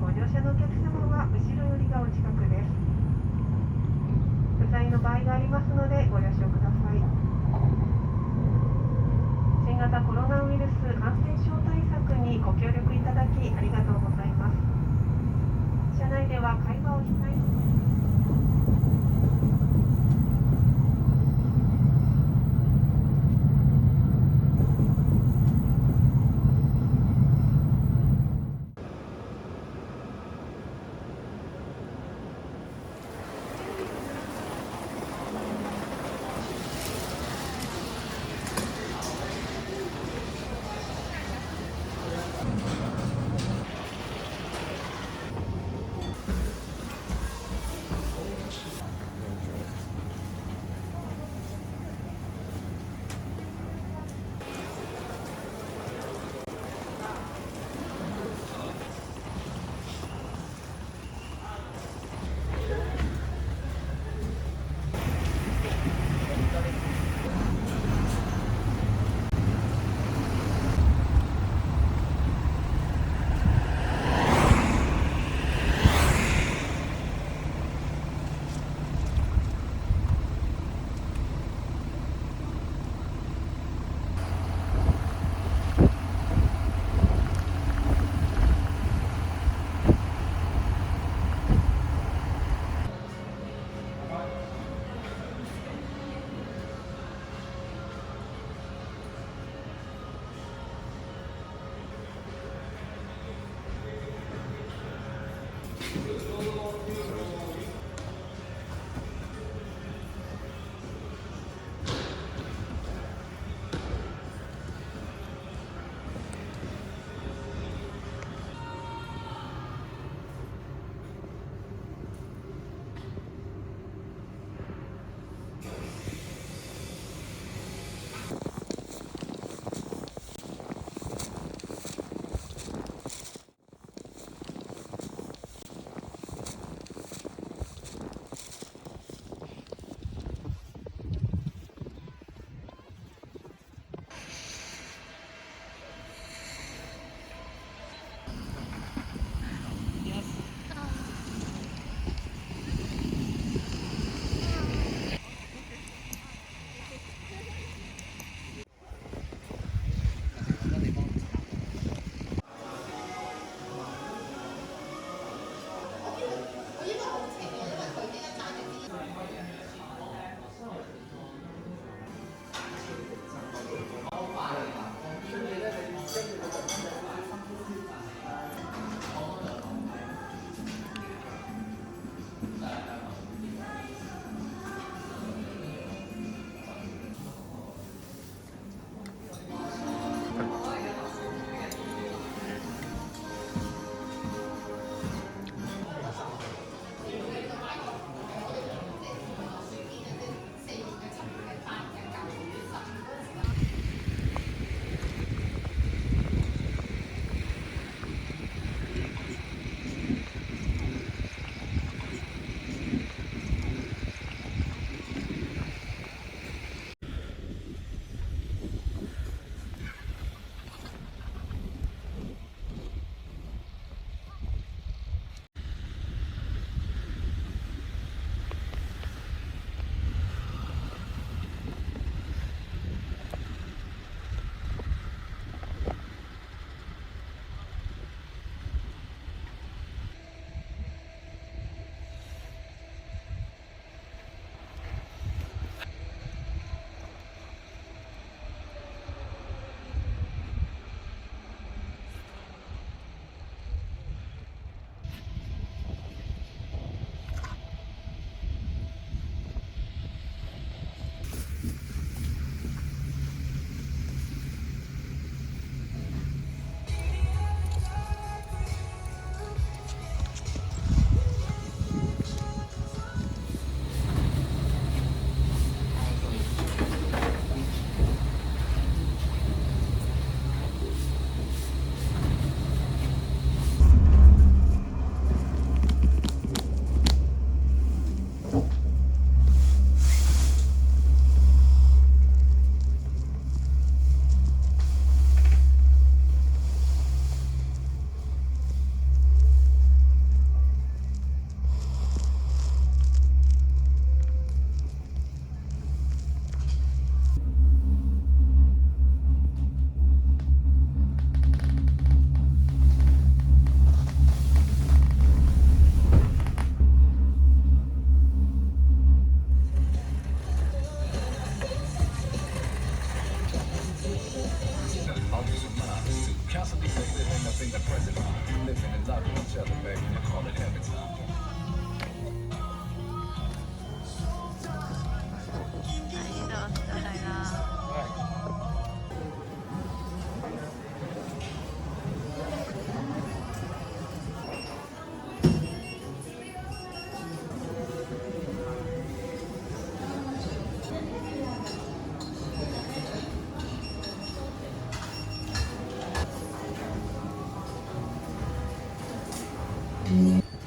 ご乗車のお客様は後ろ寄りがお近くです。不在の場合がありますのでご了承ください。新型コロナウイルス感染症対策にご協力いただきありがとうございます。車内では会話を控え living and loving each other, baby. I call it heaven time. ありがとうございます。Mm-hmm.